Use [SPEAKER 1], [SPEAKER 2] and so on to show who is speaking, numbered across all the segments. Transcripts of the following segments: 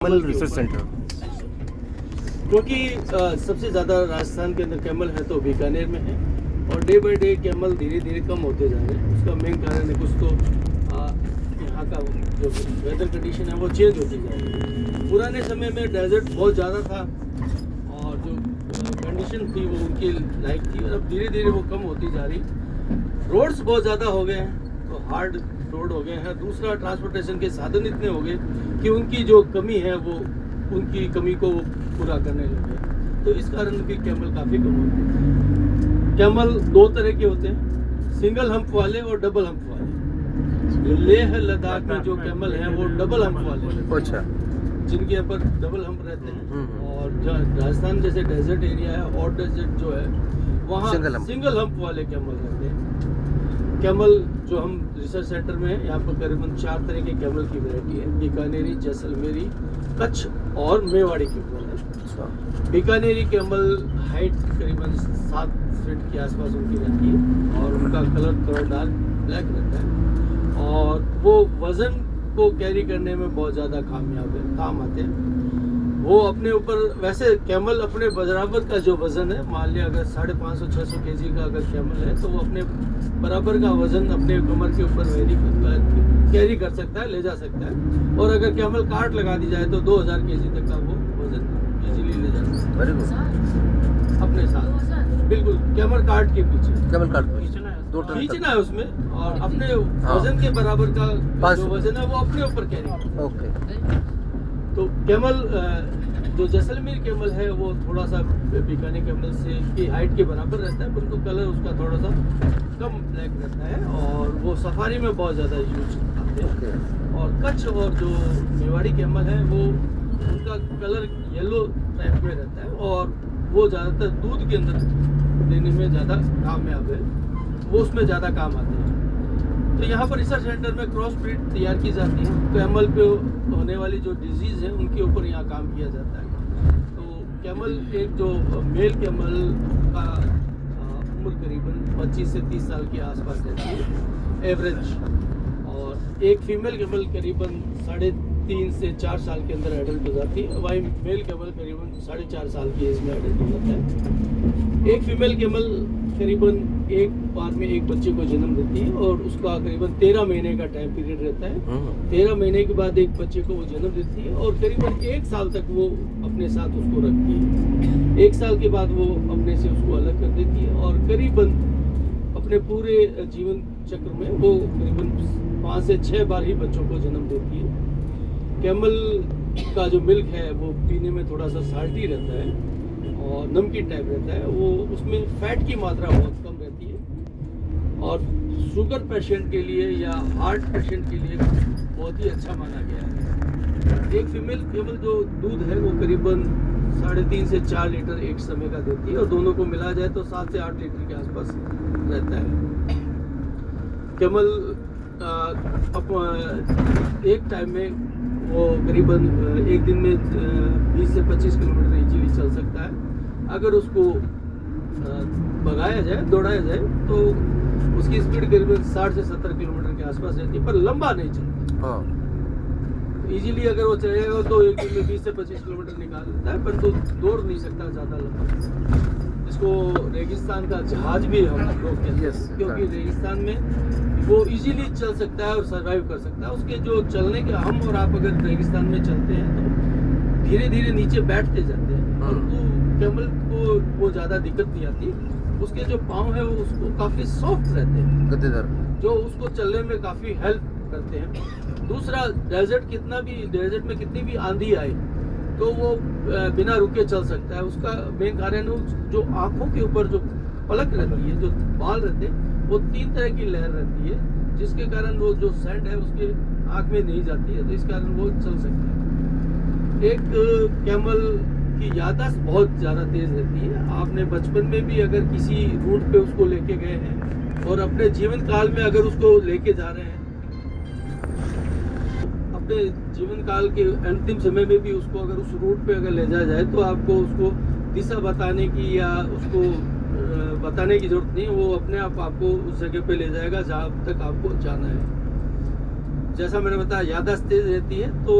[SPEAKER 1] Camel research centre.
[SPEAKER 2] क्योंकि सबसे ज़्यादा राजस्थान के अंदर कैमल है तो बीकानेर में है और डे बाय डे कैमल धीरे धीरे कम होते जा रहे हैं। उसका मेन कारण है कुछ तो यहाँ का जो वेदर कंडीशन है वो चेंज होती जा रही है। पुराने समय में डेजर्ट बहुत ज़्यादा था और जो कंडीशन थी वो उनकी लाइक थी और अब धीरे धीरे वो कम होती जा रही। रोड्स बहुत ज़्यादा हो गए हैं तो हार्ड रोड हो गए हैं। दूसरा ट्रांसपोर्टेशन के साधन इतने हो गए कि उनकी जो कमी है वो उनकी कमी को वो पूरा करने लगे, तो इस कारण भी कैमल काफ़ी कम होते हैं। कैमल दो तरह के होते हैं, सिंगल हम्प वाले और डबल हम्प वाले। जो लेह लद्दाख में जो कैमल हैं वो डबल हम्प वाले,
[SPEAKER 1] अच्छा,
[SPEAKER 2] जिनके यहाँ पर डबल हम्प रहते हैं। और राजस्थान जैसे डेजर्ट एरिया है और डेजर्ट जो है वहाँ सिंगल हम्प वाले कैमल रहते हैं। कैमल जो हम रिसर्च सेंटर में है, यहाँ पर करीबन 4 तरह के कैमल की वैरायटी है। बीकानेरी, जैसलमेरी, कच्छ और मेवाड़ी कैमल है। बीकानेरी कैमल हाइट करीबन 7 फीट के आसपास उनकी रहती है और उनका कलर थोड़ा डार्क ब्लैक रहता है और वो वज़न को कैरी करने में बहुत ज़्यादा काम आते हैं। वो अपने ऊपर वैसे कैमल अपने बराबर का जो वज़न है, मान लिया अगर 550-600 kg का अगर कैमल है तो वो अपने बराबर का वज़न अपने कमर के ऊपर कैरी कर सकता है, ले जा सकता है। और अगर कैमल कार्ट लगा दी जाए तो 2000 kg तक का वो वज़न इजीली ले जा सकता है अपने साथ। बिल्कुल, कैमल कार्ट के पीछे
[SPEAKER 1] कैमल कार्ट
[SPEAKER 2] खींचना है उसमें और अपने वज़न के बराबर का जो वज़न है वो अपने ऊपर कैरी करना है।
[SPEAKER 1] ओके।
[SPEAKER 2] तो कैमल जो जैसलमेर कैमल है वो थोड़ा सा बीकानेर कैमल से की हाइट के बराबर रहता है, परंतु कलर उसका थोड़ा सा कम ब्लैक रहता है और वो सफारी में बहुत ज़्यादा यूज आते हैं। और कच्छ और जो मेवाड़ी कैमल है वो उनका कलर येलो टाइप में रहता है और वो ज़्यादातर दूध के अंदर देने में ज़्यादा कामयाब है, वो उसमें ज़्यादा काम आते हैं। तो यहाँ पर रिसर्च सेंटर में क्रॉस ब्रीड तैयार की जाती है। कैमल पे होने वाली जो डिजीज़ है उनके ऊपर यहाँ काम किया जाता है। तो कैमल एक जो मेल कैमल का उम्र करीबन 25 से 30 साल के आसपास रहती है एवरेज, और एक फीमेल कैमल करीबन 3.5 से 4 साल के अंदर एडल्ट हो जाती है। वही मेल कैमल करीबन 4.5 साल की एज में एडल्ट हो जाता है। एक फीमेल कैमल करीबन एक बार में एक बच्चे को जन्म देती है और उसका करीबन 13 महीने का टाइम पीरियड रहता है। 13 महीने के बाद एक बच्चे को वो जन्म देती है और करीबन 1 साल तक वो अपने साथ उसको रखती है। 1 साल के बाद वो अपने से उसको अलग कर देती है और करीबन अपने पूरे जीवन चक्र में वो करीबन 5 से 6 बार ही बच्चों को जन्म देती है। कैमल का जो मिल्क है वो पीने में थोड़ा सा साल्टी रहता है और नमकीन टाइप रहता है। वो उसमें फैट की मात्रा बहुत कम रहती है और शुगर पेशेंट के लिए या हार्ट पेशेंट के लिए बहुत ही अच्छा माना गया है। एक फीमेल कैमल जो दूध है वो करीबन 3.5 से 4 लीटर एक समय का देती है और दोनों को मिला जाए तो 7 से 8 लीटर के आसपास रहता है। कैमल एक टाइम में वो करीबन एक दिन में 20 से 25 किलोमीटर इजीली चल सकता है। अगर उसको भगाया जाए, दौड़ाया जाए तो उसकी स्पीड करीबन 60 से 70 किलोमीटर के आसपास रहती है, पर लंबा नहीं चलता। इजीली अगर वो चलेगा तो एक दिन में 20 से 25 किलोमीटर निकाल देता है, पर तो दौड़ नहीं सकता ज़्यादा लंबा। इसको रेगिस्तान का जहाज भी हम लोग कहते हैं, क्योंकि रेगिस्तान में वो इजीली चल सकता है और सर्वाइव कर सकता है। उसके जो चलने के हम और आप अगर रेगिस्तान में चलते हैं तो धीरे धीरे नीचे बैठते जाते हैं, परंतु कैमल को वो ज़्यादा दिक्कत नहीं आती। उसके जो पाँव है वो उसको काफ़ी सॉफ्ट रहते हैं, गद्देदार, जो उसको चलने में काफ़ी हेल्प करते हैं। दूसरा, डेजर्ट में कितनी भी आंधी आए तो वो बिना रुके चल सकता है। उसका मेन कारण जो आँखों के ऊपर जो पलक रहती है, जो बाल रहते हैं, वो 3 तरह की लहर रहती है, जिसके कारण वो जो सैंड है उसके आँख में नहीं जाती है, तो इस कारण वो चल सकता है। एक कैमल की याददाश्त बहुत ज़्यादा तेज़ रहती है। आपने बचपन में भी अगर किसी रूट पे उसको लेके गए हैं और अपने जीवन काल में अगर उसको लेके जा रहे हैं, अपने जीवन काल के अंतिम समय में भी उसको अगर उस रूट पे अगर ले जाया जाए तो आपको उसको दिशा बताने की या उसको बताने की ज़रूरत नहीं, वो अपने आप आपको उस जगह पे ले जाएगा जहाँ तक आपको जाना है। जैसा मैंने बताया, याददाश्त तेज़ रहती है, तो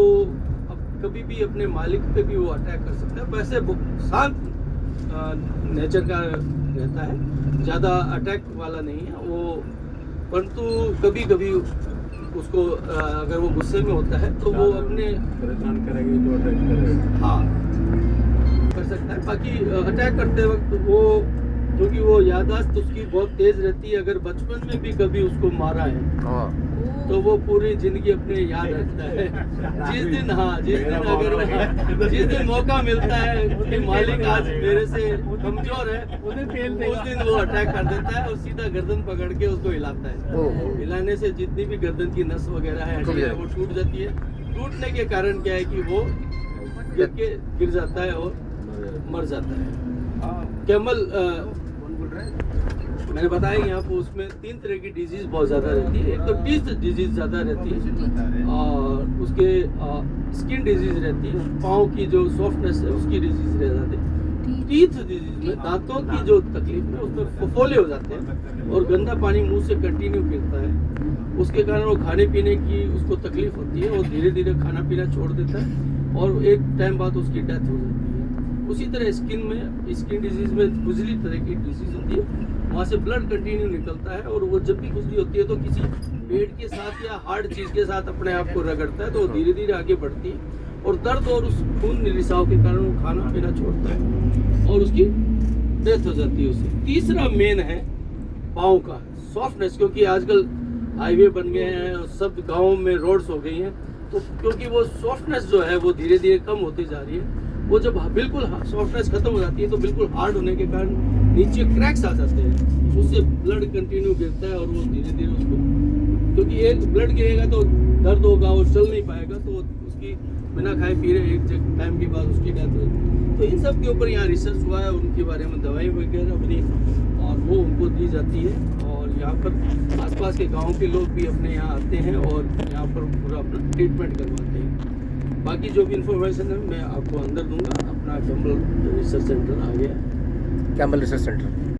[SPEAKER 2] कभी भी अपने मालिक पे भी वो अटैक कर सकता है। वैसे वो शांत नेचर का रहता है, ज़्यादा अटैक वाला नहीं है वो, परंतु कभी कभी उसको अगर वो गुस्से में होता है तो वो अपने
[SPEAKER 1] परेशान करेगी तो अटैक करेगा।
[SPEAKER 2] हाँ कर सकता है। बाकी अटैक करते वक्त वो, क्योंकि वो याददाश्त उसकी बहुत तेज रहती है, अगर बचपन में भी कभी उसको मारा है तो वो पूरी जिंदगी अपने याद रखता है। जिस दिन जिस दिन मौका मिलता है कि मालिक आज मेरे से कमजोर है, उस दिन वो अटैक कर देता है और सीधा गर्दन पकड़ के उसको हिलाता है। हिलाने से जितनी भी गर्दन की नस वगैरह है वो टूट जाती है। टूटने के कारण क्या है कि वो गिर जाता है और मर जाता है। कैमल मैंने बताया यहाँ पर उसमें 3 तरह की डिजीज बहुत ज़्यादा रहती है। एक तो टीथ डिजीज ज़्यादा रहती है और उसके स्किन डिजीज रहती है, पाँव की जो सॉफ्टनेस है उसकी डिजीज रह जाती है। टीथ डिजीज में दांतों की जो तकलीफ है उसमें फफोले हो जाते हैं और गंदा पानी मुंह से कंटिन्यू गिरता है। उसके कारण वो खाने पीने की उसको तकलीफ होती है और धीरे धीरे खाना पीना छोड़ देता है और एक टाइम बाद उसकी डेथ हो जाती है। उसी तरह स्किन डिजीज में खुजली तरह की डिजीज होती है, वहाँ से ब्लड कंटिन्यू निकलता है और वो जब भी खुजली होती है तो किसी पेट के साथ या हार्ड चीज़ के साथ अपने आप को रगड़ता है तो वो धीरे धीरे आगे बढ़ती है और दर्द और उस खून रिसाव के कारण वो खाना पीना छोड़ता है और उसकी डेथ हो जाती है उससे। तीसरा मेन है पाँव का सॉफ्टनेस, क्योंकि आजकल हाईवे बन गए हैं और सब गाँव में रोड्स हो गई हैं, तो क्योंकि वो सॉफ्टनेस जो है वो धीरे धीरे कम होती जा रही है। वो जब बिल्कुल सॉफ्टनेस खत्म हो जाती है तो बिल्कुल हार्ड होने के कारण नीचे क्रैक्स आ जाते हैं, उससे ब्लड कंटिन्यू गिरता है और वो धीरे धीरे उसको, क्योंकि एक ब्लड गिरेगा तो दर्द होगा और चल नहीं पाएगा, तो उसकी बिना खाए पी रहे एक टाइम के बाद उसकी डेथ होगी। तो इन सब के ऊपर यहाँ रिसर्च हुआ है, उनके बारे में दवाई वगैरह बनी और वो उनको दी जाती है और यहाँ पर आसपास के गाँव के लोग भी अपने यहाँ आते हैं और यहाँ पर पूरा अपना ट्रीटमेंट करवाते हैं। बाकी जो भी इंफॉर्मेशन है मैं आपको अंदर दूंगा। अपना कैम्बल रिसर्च सेंटर आ गया,
[SPEAKER 3] कैम्बल रिसर्च सेंटर।